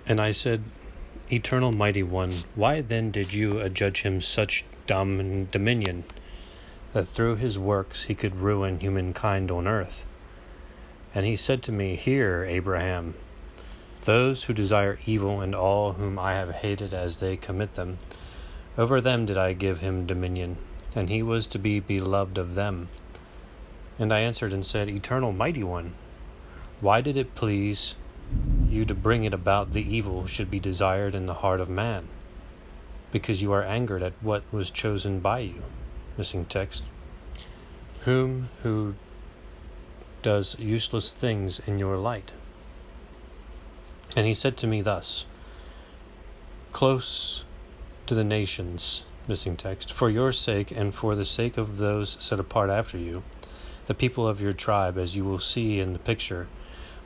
And I said, Eternal Mighty One, why then did you adjudge him such dominion, that through his works he could ruin humankind on earth? And he said to me, Hear, Abraham, those who desire evil and all whom I have hated as they commit them, over them did I give him dominion, and he was to be beloved of them. And I answered and said, Eternal Mighty One, why did it please you to bring it about the evil should be desired in the heart of man? Because you are angered at what was chosen by you. Missing text. Who does useless things in your light? And he said to me thus, Close to the nations, missing text, for your sake and for the sake of those set apart after you, the people of your tribe, as you will see in the picture,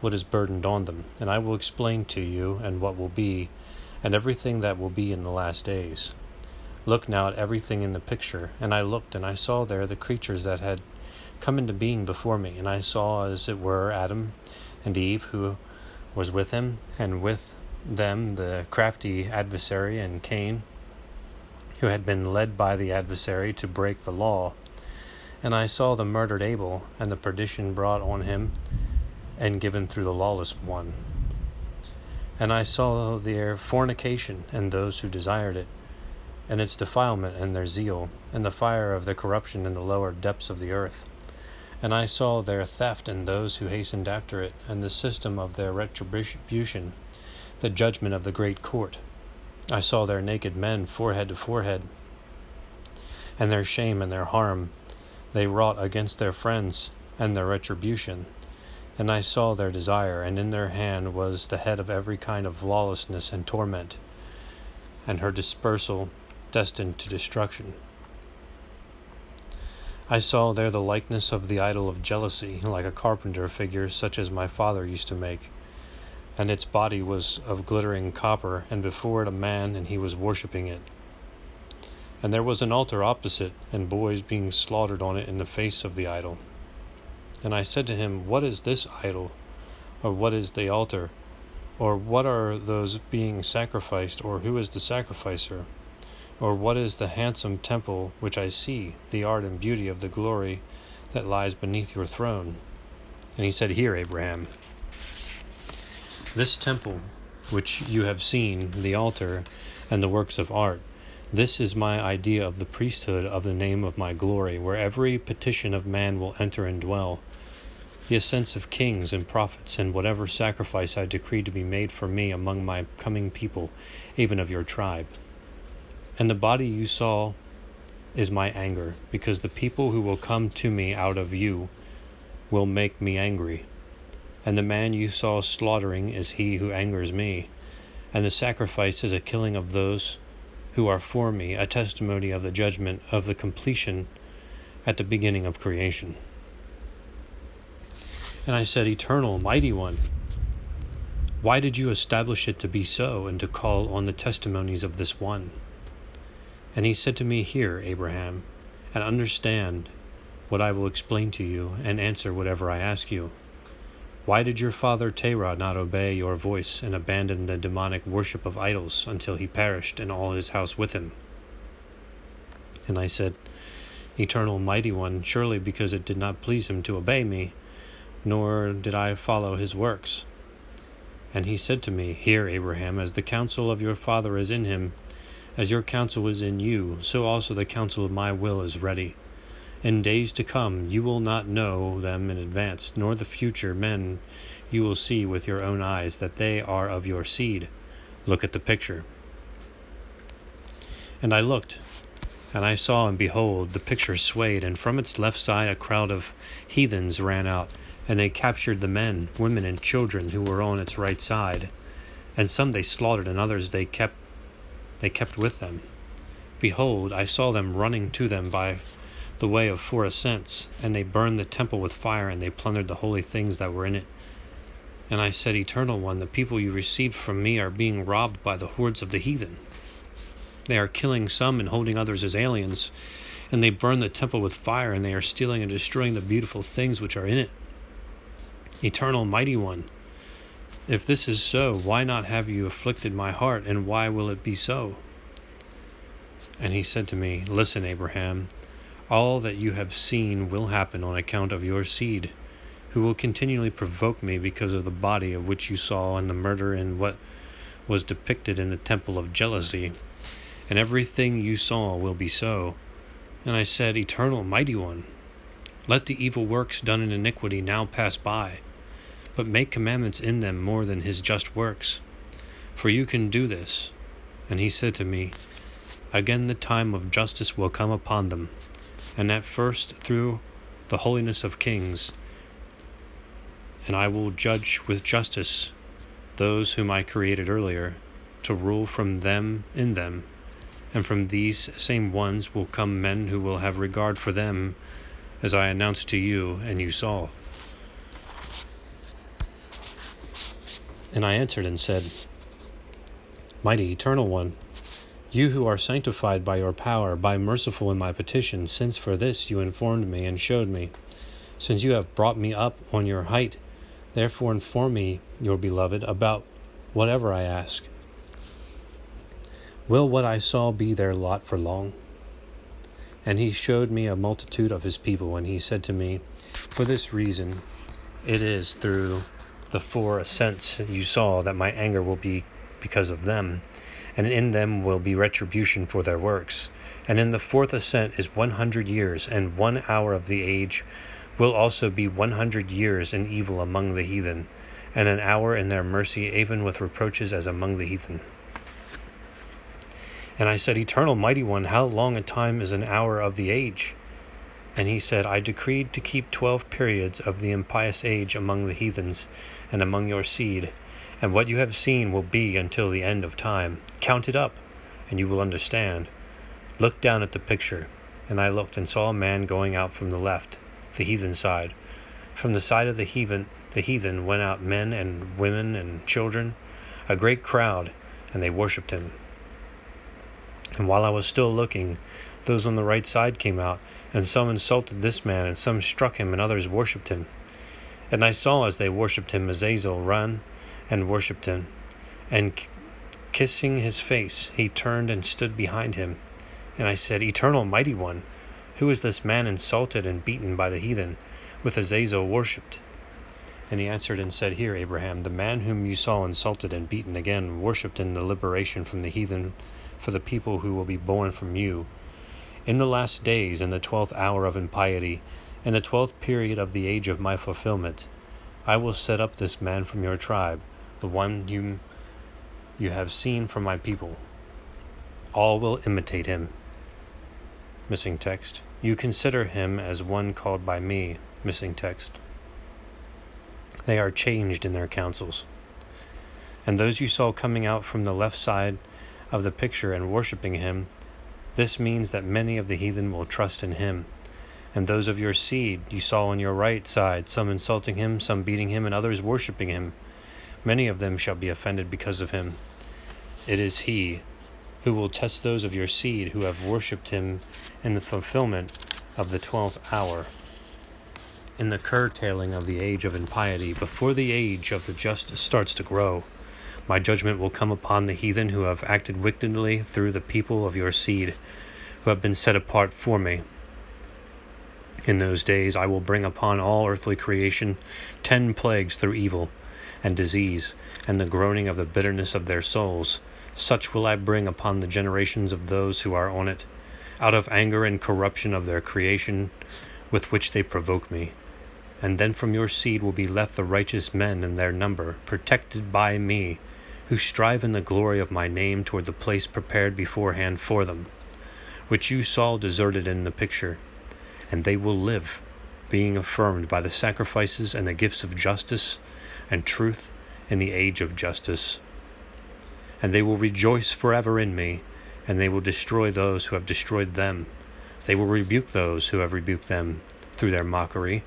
what is burdened on them. And I will explain to you and what will be, and everything that will be in the last days. Look now at everything in the picture. And I looked, and I saw there the creatures that had come into being before me. And I saw, as it were, Adam and Eve, who was with him, and with them the crafty adversary, and Cain, who had been led by the adversary to break the law. And I saw the murdered Abel, and the perdition brought on him, and given through the lawless one. And I saw their fornication, and those who desired it, and its defilement, and their zeal, and the fire of their corruption in the lower depths of the earth. And I saw their theft, and those who hastened after it, and the system of their retribution, the judgment of the great court. I saw their naked men forehead to forehead, and their shame and their harm they wrought against their friends, and their retribution. And I saw their desire, and in their hand was the head of every kind of lawlessness and torment, and her dispersal destined to destruction. I saw there the likeness of the idol of jealousy, like a carpenter figure such as my father used to make. And its body was of glittering copper, and before it a man, and he was worshipping it. And there was an altar opposite, and boys being slaughtered on it in the face of the idol. And I said to him, What is this idol? Or what is the altar? Or what are those being sacrificed? Or who is the sacrificer? Or what is the handsome temple which I see, the art and beauty of the glory that lies beneath your throne? And he said, Hear, Abraham, this temple which you have seen, the altar and the works of art, this is my idea of the priesthood of the name of my glory, where every petition of man will enter and dwell, the ascents of kings and prophets, and whatever sacrifice I decree to be made for me among my coming people, even of your tribe. And the body you saw is my anger, because the people who will come to me out of you will make me angry. And the man you saw slaughtering is he who angers me, and the sacrifice is a killing of those who are for me, a testimony of the judgment of the completion at the beginning of creation. And I said, Eternal, Mighty One, why did you establish it to be so, and to call on the testimonies of this one? And he said to me, Hear, Abraham, and understand what I will explain to you, and answer whatever I ask you. Why did your father Terah not obey your voice, and abandon the demonic worship of idols, until he perished, and all his house with him? And I said, Eternal, Mighty One, surely because it did not please him to obey me, nor did I follow his works. And he said to me, Hear, Abraham, as the counsel of your father is in him, as your counsel is in you, so also the counsel of my will is ready. In days to come you will not know them in advance, nor the future men you will see with your own eyes, that they are of your seed. Look at the picture. And I looked, and I saw, and behold, the picture swayed, and from its left side a crowd of heathens ran out, and they captured the men, women, and children who were on its right side. And some they slaughtered, and others they kept with them. Behold, I saw them running to them by the way of 4 ascents, and they burned the temple with fire, and they plundered the holy things that were in it. And I said, Eternal One, the people you received from me are being robbed by the hordes of the heathen. They are killing some and holding others as aliens, and they burn the temple with fire, and they are stealing and destroying the beautiful things which are in it. Eternal, Mighty One, If this is so, why not have you afflicted my heart, and why will it be so? And he said to me, Listen, Abraham, all that you have seen will happen on account of your seed, who will continually provoke me because of the body of which you saw, and the murder and what was depicted in the temple of jealousy. And everything you saw will be so. And I said, Eternal, mighty one, let the evil works done in iniquity now pass by, but make commandments in them more than his just works. For you can do this. And he said to me, Again the time of justice will come upon them, and at first through the holiness of kings, and I will judge with justice those whom I created earlier, to rule from them in them, and from these same ones will come men who will have regard for them, as I announced to you, and you saw. And I answered and said, Mighty Eternal One, you who are sanctified by your power, by merciful in my petition, since for this you informed me and showed me, since you have brought me up on your height, therefore inform me, your beloved, about whatever I ask. Will what I saw be their lot for long? And he showed me a multitude of his people, and he said to me, For this reason it is through the 4 ascents you saw that my anger will be because of them, and in them will be retribution for their works. And in the 4th ascent is 100 years, and 1 hour of the age will also be 100 years in evil among the heathen, and an hour in their mercy, even with reproaches as among the heathen. And I said, Eternal mighty one, how long a time is an hour of the age? And he said, I decreed to keep 12 periods of the impious age among the heathens and among your seed, and what you have seen will be until the end of time. Count it up, and you will understand. Look down at the picture. And I looked and saw a man going out from the left, the heathen side. From the side of the heathen went out men and women and children, a great crowd, and they worshipped him. And while I was still looking, those on the right side came out, and some insulted this man, and some struck him, and others worshipped him. And I saw as they worshipped him Azazel run and worshipped him, and kissing his face, he turned and stood behind him. And I said, Eternal mighty one, who is this man insulted and beaten by the heathen, with Azazel worshipped? And he answered and said, Here, Abraham, the man whom you saw insulted and beaten again worshipped in the liberation from the heathen for the people who will be born from you. In the last days, in the 12th hour of impiety, in the 12th period of the age of my fulfillment, I will set up this man from your tribe, the one whom you have seen from my people. All will imitate him. Missing text. You consider him as one called by me. Missing text. They are changed in their counsels. And those you saw coming out from the left side of the picture and worshipping him, this means that many of the heathen will trust in him. And those of your seed you saw on your right side, some insulting him, some beating him, and others worshipping him. Many of them shall be offended because of him. It is he who will test those of your seed who have worshipped him in the fulfillment of the 12th hour, in the curtailing of the age of impiety, before the age of the just starts to grow. My judgment will come upon the heathen who have acted wickedly through the people of your seed, who have been set apart for me. In those days I will bring upon all earthly creation 10 plagues through evil and disease, and the groaning of the bitterness of their souls. Such will I bring upon the generations of those who are on it, out of anger and corruption of their creation, with which they provoke me. And then from your seed will be left the righteous men in their number, protected by me, who strive in the glory of my name toward the place prepared beforehand for them, which you saw deserted in the picture. And they will live, being affirmed by the sacrifices and the gifts of justice and truth in the age of justice. And they will rejoice forever in me, and they will destroy those who have destroyed them. They will rebuke those who have rebuked them through their mockery,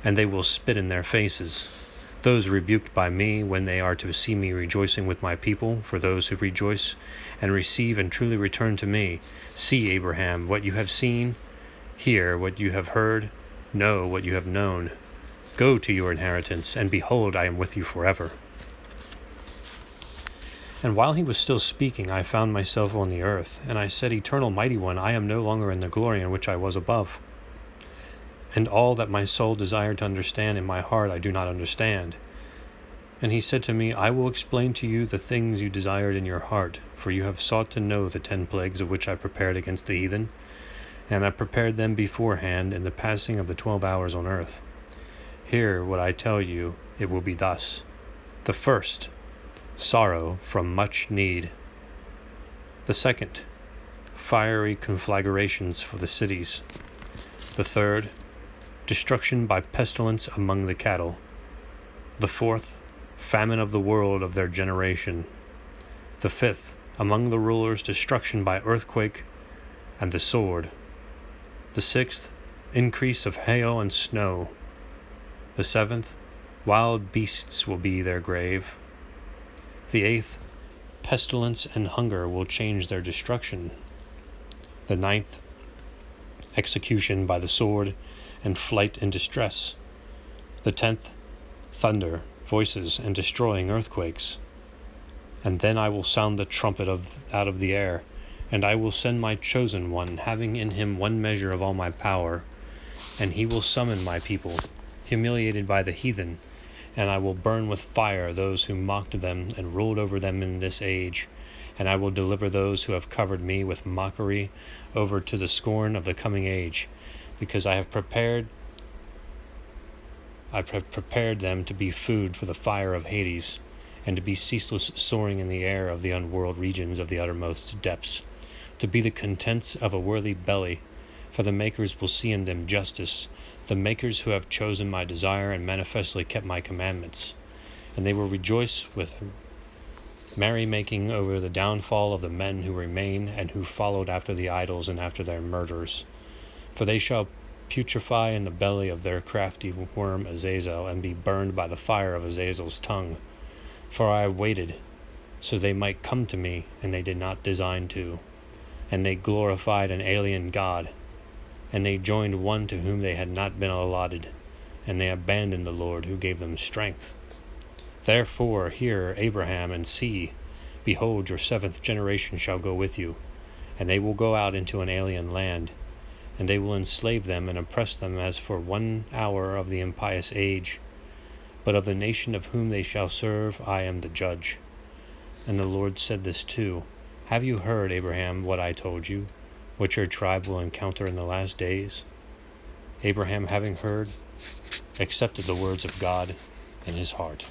and they will spit in their faces. Those rebuked by me, when they are to see me rejoicing with my people, for those who rejoice and receive and truly return to me. See, Abraham, what you have seen, hear what you have heard, know what you have known. Go to your inheritance, and behold, I am with you forever. And while he was still speaking, I found myself on the earth, and I said, Eternal Mighty One, I am no longer in the glory in which I was above. And all that my soul desired to understand in my heart I do not understand. And he said to me, I will explain to you the things you desired in your heart, for you have sought to know the 10 plagues of which I prepared against the heathen, and I prepared them beforehand in the passing of the 12 hours on earth. Hear what I tell you, it will be thus. The first, sorrow from much need. The second, fiery conflagrations for the cities. The third, destruction by pestilence among the cattle. The fourth, famine of the world of their generation. The fifth, among the rulers, destruction by earthquake and the sword. The sixth, increase of hail and snow. The seventh, wild beasts will be their grave. The eighth, pestilence and hunger will change their destruction. The ninth, execution by the sword and flight in distress. The 10th, thunder, voices, and destroying earthquakes. And then I will sound the trumpet out of the air, and I will send my chosen one, having in him one measure of all my power, and he will summon my people, humiliated by the heathen, and I will burn with fire those who mocked them and ruled over them in this age, and I will deliver those who have covered me with mockery over to the scorn of the coming age, because I have prepared them to be food for the fire of Hades, and to be ceaseless soaring in the air of the unworld regions of the uttermost depths, to be the contents of a worthy belly, for the makers will see in them justice, the makers who have chosen my desire and manifestly kept my commandments, and they will rejoice with merrymaking over the downfall of the men who remain and who followed after the idols and after their murders. For they shall putrefy in the belly of their crafty worm Azazel, and be burned by the fire of Azazel's tongue. For I waited, so they might come to me, and they did not design to. And they glorified an alien god, and they joined one to whom they had not been allotted, and they abandoned the Lord who gave them strength. Therefore hear, Abraham, and see, behold, your 7th generation shall go with you, and they will go out into an alien land, and they will enslave them and oppress them as for 1 hour of the impious age. But of the nation of whom they shall serve, I am the judge. And the Lord said this too, Have you heard, Abraham, what I told you, what your tribe will encounter in the last days? Abraham, having heard, accepted the words of God in his heart.